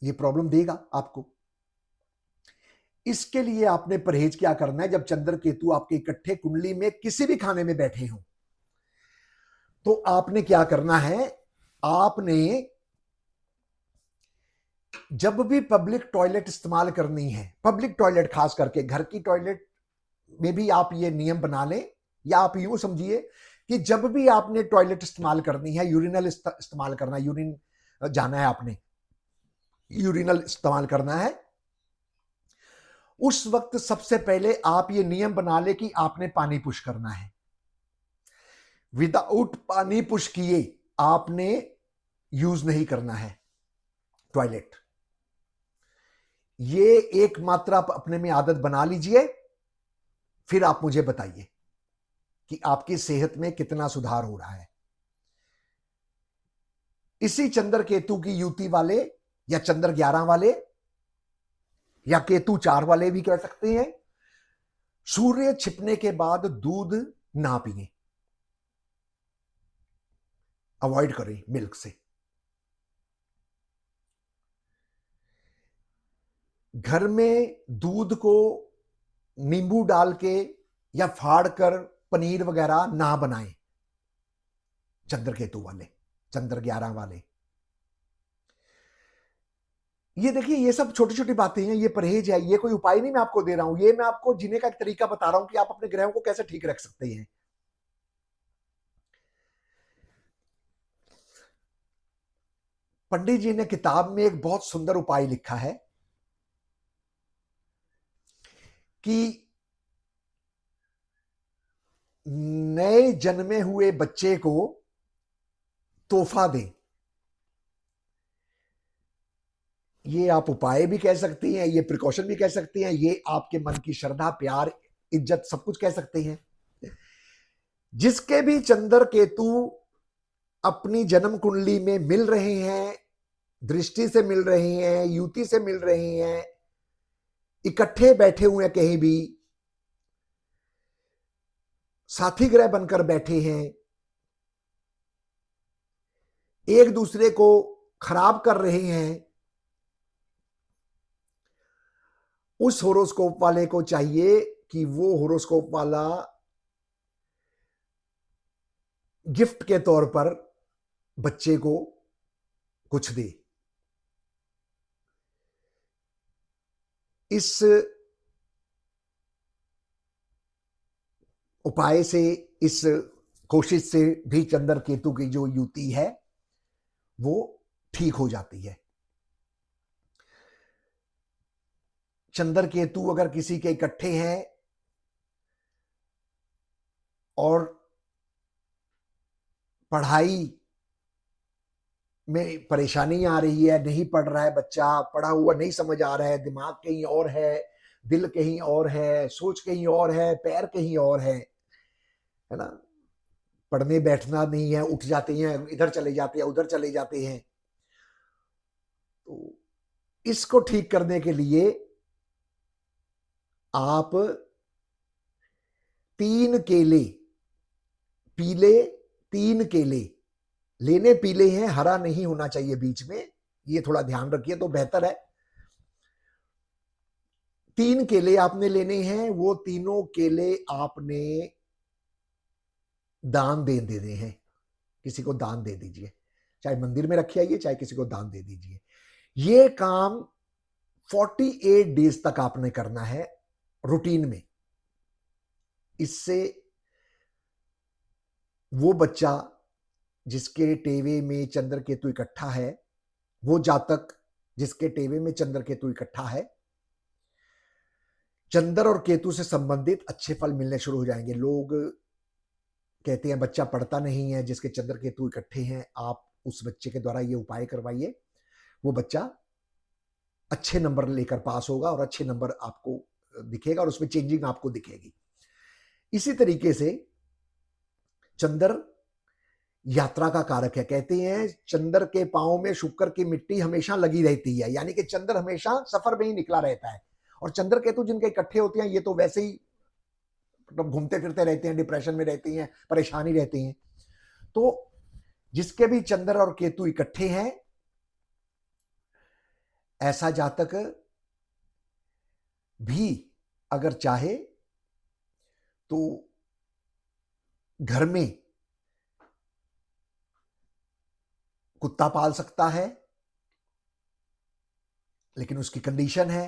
ये प्रॉब्लम देगा आपको। इसके लिए आपने परहेज क्या करना है, जब चंद्र केतु आपके इकट्ठे कुंडली में किसी भी खाने में बैठे हों, तो आपने क्या करना है, आपने जब भी पब्लिक टॉयलेट इस्तेमाल करनी है, पब्लिक टॉयलेट खास करके घर की टॉयलेट में भी आप ये नियम बना लें, या आप यूं समझिए कि जब भी आपने टॉयलेट इस्तेमाल करनी है, यूरिनल इस्तेमाल करना है, यूरिन जाना है आपने, यूरिनल इस्तेमाल करना है, उस वक्त सबसे पहले आप ये नियम बना ले कि आपने पानी पुश करना है। विदाउट पानी पुश किए आपने यूज नहीं करना है टॉयलेट। ये एक मात्रा आप अपने में आदत बना लीजिए, फिर आप मुझे बताइए कि आपकी सेहत में कितना सुधार हो रहा है। इसी चंद्र केतु की युति वाले, या चंद्र 11 वाले, या केतु 4 वाले भी कह सकते हैं, सूर्य छिपने के बाद दूध ना पिए, अवॉइड करें मिल्क से। घर में दूध को नींबू डाल के या फाड़ कर पनीर वगैरह ना बनाएं, चंद्र केतु वाले, चंद्र 11 वाले। ये देखिए, ये सब छोटी छोटी बातें हैं, ये परहेज है, ये कोई उपाय नहीं मैं आपको दे रहा हूं, ये मैं आपको जीने का एक तरीका बता रहा हूं कि आप अपने ग्रहों को कैसे ठीक रख सकते हैं। पंडित जी ने किताब में एक बहुत सुंदर उपाय लिखा है कि नए जन्मे हुए बच्चे को तोहफा दें। ये आप उपाय भी कह सकती हैं, ये प्रिकॉशन भी कह सकती हैं, ये आपके मन की श्रद्धा, प्यार, इज्जत सब कुछ कह सकते हैं। जिसके भी चंद्र केतु अपनी जन्म कुंडली में मिल रहे हैं, दृष्टि से मिल रहे हैं, युति से मिल रहे हैं, इकट्ठे बैठे हुए हैं, कहीं भी साथी ग्रह बनकर बैठे हैं, एक दूसरे को खराब कर रहे हैं, उस होरोस्कोप वाले को चाहिए कि वो होरोस्कोप वाला गिफ्ट के तौर पर बच्चे को कुछ दे। इस उपाय से, इस कोशिश से भी चंद्र केतु की जो युति है वो ठीक हो जाती है। चंद्र केतु अगर किसी के इकट्ठे हैं और पढ़ाई में परेशानी आ रही है, नहीं पढ़ रहा है बच्चा, पढ़ा हुआ नहीं समझ आ रहा है, दिमाग कहीं और है, दिल कहीं और है, सोच कहीं और है, पैर कहीं और है ना, पढ़ने बैठना नहीं है, उठ जाते हैं, इधर चले जाते हैं, उधर चले जाते हैं। तो इसको ठीक करने के लिए आप 3 केले, पीले 3 केले लेने, पीले हैं, हरा नहीं होना चाहिए बीच में, ये थोड़ा ध्यान रखिए तो बेहतर है। 3 केले आपने लेने हैं, वो तीनों केले आपने दान दे देने हैं, किसी को दान दे दीजिए, चाहे मंदिर में रखे आइए, चाहे किसी को दान दे दीजिए। ये काम 48 डेज तक आपने करना है रूटीन में। इससे वो बच्चा जिसके टेवे में चंद्र केतु इकट्ठा है, वो जातक जिसके टेवे में चंद्र केतु इकट्ठा है, चंद्र और केतु से संबंधित अच्छे फल मिलने शुरू हो जाएंगे। लोग कहते हैं बच्चा पढ़ता नहीं है, जिसके चंद्र केतु इकट्ठे हैं, आप उस बच्चे के द्वारा ये उपाय करवाइए, वो बच्चा अच्छे नंबर लेकर पास होगा और अच्छे नंबर आपको दिखेगा और उसमें चेंजिंग आपको दिखेगी। इसी तरीके से चंद्र यात्रा का कारक है। कहते हैं चंद्र के पांव में शुक्र की मिट्टी हमेशा लगी रहती है, यानी कि चंद्र हमेशा सफर में ही निकला रहता है। और चंद्र केतु जिनके इकट्ठे होते हैं, ये तो वैसे ही मतलब घूमते फिरते रहते हैं, डिप्रेशन में रहती हैं, परेशानी रहती हैं। तो जिसके भी चंद्र और केतु इकट्ठे हैं, ऐसा जातक भी अगर चाहे तो घर में कुत्ता पाल सकता है, लेकिन उसकी कंडीशन है,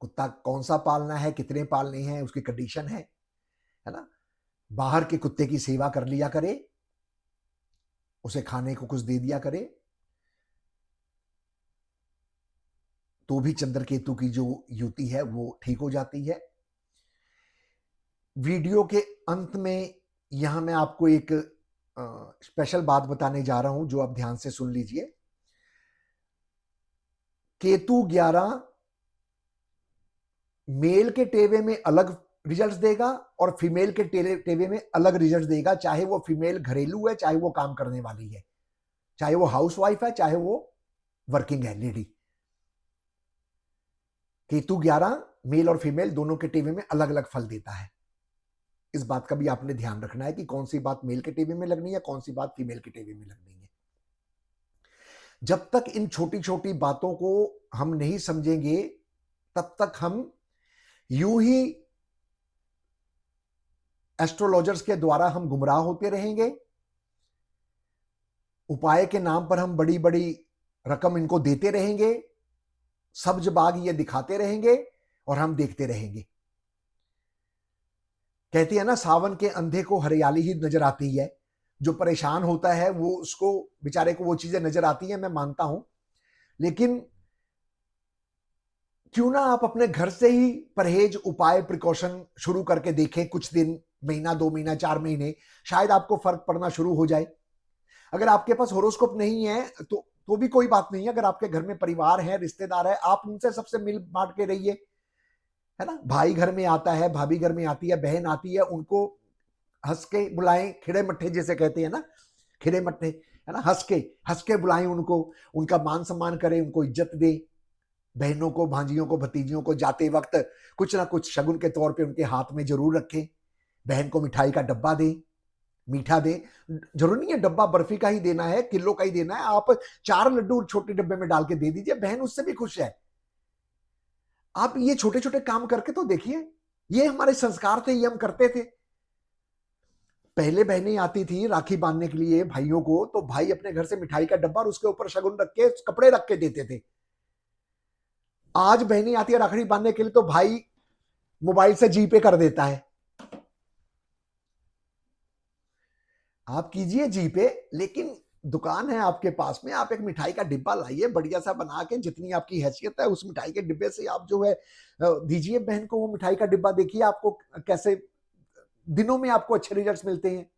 कुत्ता कौन सा पालना है, कितने पालने हैं, उसकी कंडीशन है ना। बाहर के कुत्ते की सेवा कर लिया करे, उसे खाने को कुछ दे दिया करे, तो भी चंद्र केतु की जो युति है वो ठीक हो जाती है। वीडियो के अंत में यहां मैं आपको एक स्पेशल बात बताने जा रहा हूं, जो आप ध्यान से सुन लीजिए। केतु 11 मेल के टेवे में अलग रिजल्ट्स देगा और फीमेल के टेवे में अलग रिजल्ट्स देगा, चाहे वो फीमेल घरेलू है, चाहे वो काम करने वाली है, चाहे वो हाउसवाइफ है, चाहे वो वर्किंग है लेडी। केतु 11 मेल और फीमेल दोनों के टेवे में अलग अलग फल देता है। इस बात का भी आपने ध्यान रखना है कि कौन सी बात मेल के टेवे में लगनी है, कौन सी बात फीमेल के टेवे में लगनी है। जब तक इन छोटी छोटी बातों को हम नहीं समझेंगे, तब तक हम यूं ही एस्ट्रोलॉजर्स के द्वारा हम गुमराह होते रहेंगे। उपाय के नाम पर हम बड़ी बड़ी रकम इनको देते रहेंगे, सब्ज बाग ये दिखाते रहेंगे और हम देखते रहेंगे। कहती है ना, सावन के अंधे को हरियाली ही नजर आती है। जो परेशान होता है वो, उसको बेचारे को वो चीजें नजर आती हैं, मैं मानता हूं, लेकिन क्यों ना आप अपने घर से ही परहेज, उपाय, प्रिकॉशन शुरू करके देखें। कुछ दिन, महीना, 2 महीना, 4 महीने, शायद आपको फर्क पड़ना शुरू हो जाए। अगर आपके पास होरोस्कोप नहीं है तो भी कोई बात नहीं है। अगर आपके घर में परिवार है, रिश्तेदार है, आप उनसे सबसे मिल बांट के रहिए, है ना। भाई घर में आता है, भाभी घर में आती है, बहन आती है, उनको हंस के बुलाएं, खिड़े मट्ठे जिसे कहते हैं ना, खिरे मट्टे, है ना, हंस के बुलाएं उनको, उनका मान सम्मान करें, उनको इज्जत दें। बहनों को, भांजियों को, भतीजियों को जाते वक्त कुछ ना कुछ शगुन के तौर पे उनके हाथ में जरूर रखें। बहन को मिठाई का डब्बा दें, मीठा दें। जरूरी नहीं है डब्बा बर्फी का ही देना है, किलो का ही देना है, आप 4 लड्डू छोटे डब्बे में डाल के दे दीजिए, बहन उससे भी खुश है। आप ये छोटे छोटे काम करके तो देखिए, ये हमारे संस्कार थे, ये हम करते थे। पहले बहनें आती थी राखी बांधने के लिए भाइयों को, तो भाई अपने घर से मिठाई का डब्बा और उसके ऊपर शगुन रख के, कपड़े रख के देते थे। आज बहनें आती है राखड़ी बांधने के लिए तो भाई मोबाइल से जीपे कर देता है। आप कीजिए जीपे, लेकिन दुकान है आपके पास में, आप एक मिठाई का डिब्बा लाइए बढ़िया सा बना के, जितनी आपकी हैसियत है उस मिठाई के डिब्बे से आप जो है दीजिए बहन को वो मिठाई का डिब्बा। देखिए आपको कैसे दिनों में आपको अच्छे रिजल्ट्स मिलते हैं।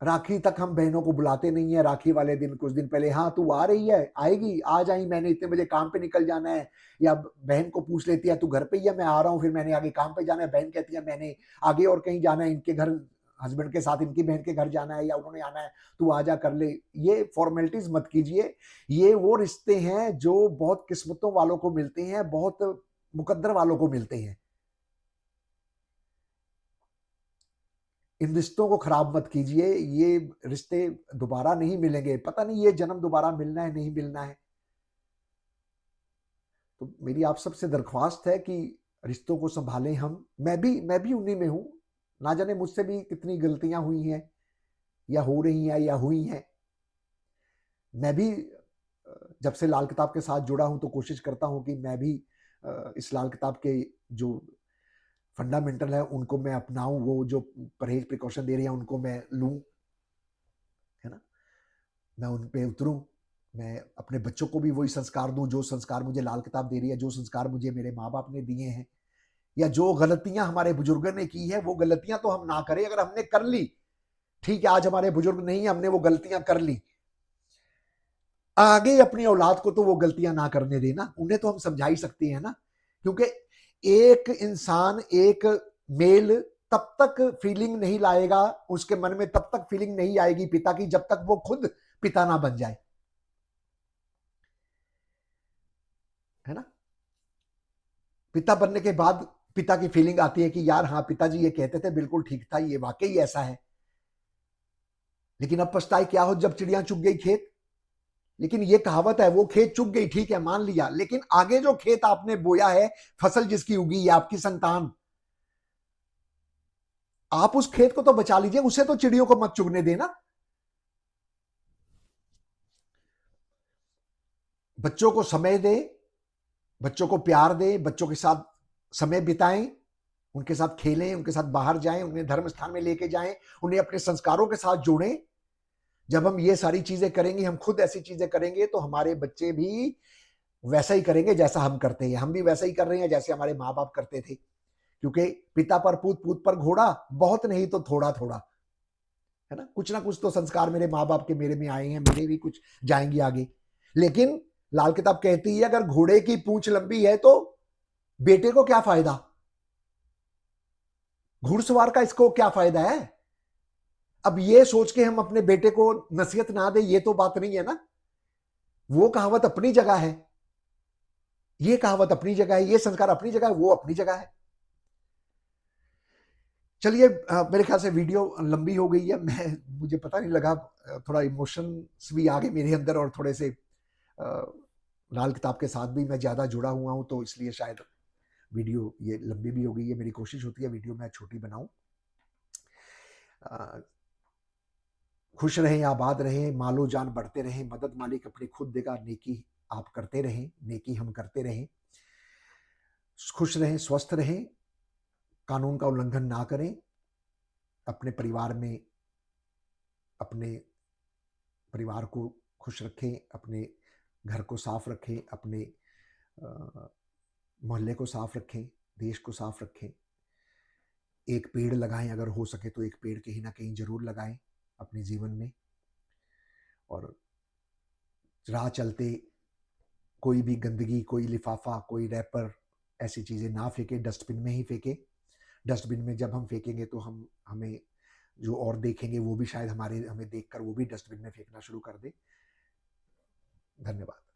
राखी तक हम बहनों को बुलाते नहीं है, राखी वाले दिन कुछ दिन पहले, हाँ तू आ रही है, आएगी, आ जाई, मैंने इतने बजे काम पे निकल जाना है, या बहन को पूछ लेती है तू घर पे ही है, मैं आ रहा हूँ, फिर मैंने आगे काम पे जाना है, बहन कहती है मैंने आगे और कहीं जाना है, इनके घर हस्बैंड के साथ इनकी बहन के घर जाना है, या उन्होंने आना है, तू आ जा कर ले। ये फॉर्मेलिटीज मत कीजिए। ये वो रिश्ते हैं जो बहुत किस्मतों वालों को मिलते हैं, बहुत मुकद्दर वालों को मिलते हैं। इन रिश्तों को खराब मत कीजिए, ये रिश्ते दोबारा नहीं मिलेंगे, पता नहीं ये जन्म दोबारा मिलना है नहीं मिलना है। तो मेरी आप सबसे दरख्वास्त है कि रिश्तों को संभालें हम। मैं भी उन्हीं में हूं, ना जाने मुझसे भी कितनी गलतियां हुई हैं, या हो रही हैं, या हुई हैं। मैं भी जब से लाल किताब के साथ जुड़ा हूं तो कोशिश करता हूं कि मैं भी इस लाल किताब के जो फंडामेंटल है उनको मैं अपनाऊं, वो जो परहेज प्रिकॉशन दे रही है उनको मैं लूं, है ना, मैं उन पे उतरूं। मैं अपने बच्चों को भी वही संस्कार दूं जो संस्कार मुझे लाल किताब दे रही है, जो संस्कार मुझे मेरे माँ बाप ने दिए हैं, या जो गलतियां हमारे बुजुर्गों ने की है वो गलतियां तो हम ना करें। अगर हमने कर ली, ठीक है, आज हमारे बुजुर्ग नहीं है, हमने वो गलतियां कर ली, आगे अपनी औलाद को तो वो गलतियां ना करने देना, उन्हें तो हम समझा ही सकते हैं ना। क्योंकि एक इंसान, एक मेल तब तक फीलिंग नहीं लाएगा, उसके मन में तब तक फीलिंग नहीं आएगी पिता की, जब तक वो खुद पिता ना बन जाए, है ना। पिता बनने के बाद पिता की फीलिंग आती है कि यार हाँ पिताजी ये कहते थे बिल्कुल ठीक था, ये वाकई ऐसा है। लेकिन अब पछताए क्या हो, जब चिड़िया चुग गई खेत। लेकिन ये कहावत है, वो खेत चुग गई ठीक है मान लिया, लेकिन आगे जो खेत आपने बोया है, फसल जिसकी उगी है, आपकी संतान, आप उस खेत को तो बचा लीजिए, उसे तो चिड़ियों को मत चुगने देना। बच्चों को समय दे, बच्चों को प्यार दे, बच्चों के साथ समय बिताएं, उनके साथ खेलें, उनके साथ बाहर जाएं, उन्हें धर्म स्थान में लेके जाएं, उन्हें अपने संस्कारों के साथ जोड़ें। जब हम ये सारी चीजें करेंगे, हम खुद ऐसी चीजें करेंगे, तो हमारे बच्चे भी वैसा ही करेंगे जैसा हम करते हैं। हम भी वैसा ही कर रहे हैं जैसे हमारे माँ बाप करते थे, क्योंकि पिता पर पूत, पूत पर घोड़ा, बहुत नहीं तो थोड़ा थोड़ा, है ना कुछ तो संस्कार मेरे माँ बाप के मेरे में आए हैं, मेरे भी कुछ जाएंगे आगे। लेकिन लाल किताब कहती है अगर घोड़े की पूंछ लंबी है तो बेटे को क्या फायदा, घुड़सवार का इसको क्या फायदा है। अब ये सोच के हम अपने बेटे को नसीहत ना दे, ये तो बात नहीं है ना। वो कहावत अपनी जगह है, ये कहावत अपनी जगह है, ये संस्कार अपनी जगह है, वो अपनी जगह है। चलिए मेरे ख्याल से वीडियो लंबी हो गई है, मुझे पता नहीं लगा, थोड़ा इमोशंस भी आ गए मेरे अंदर, और थोड़े से लाल किताब के साथ भी मैं ज़्यादा जुड़ा हुआ हूँ, तो इसलिए शायद वीडियो ये लंबी भी हो गई है। मेरी कोशिश होती है वीडियो मैं छोटी बनाऊं। खुश रहें, आबाद रहें, मालो जान बढ़ते रहें, मदद मालिक अपनी खुद देगा, नेकी आप करते रहें, नेकी हम करते रहें, खुश रहें, स्वस्थ रहें, कानून का उल्लंघन ना करें, अपने परिवार में अपने परिवार को खुश रखें, अपने घर को साफ रखें, अपने मोहल्ले को साफ रखें, देश को साफ रखें। एक पेड़ लगाएं, अगर हो सके तो एक पेड़ कहीं ना कहीं जरूर लगाएं अपने जीवन में। और राह चलते कोई भी गंदगी, कोई लिफाफा, कोई रैपर, ऐसी चीजें ना फेंके, डस्टबिन में ही फेंके। डस्टबिन में जब हम फेंकेंगे तो हम हमें जो और देखेंगे वो भी शायद हमें देखकर वो भी डस्टबिन में फेंकना शुरू कर दे। धन्यवाद।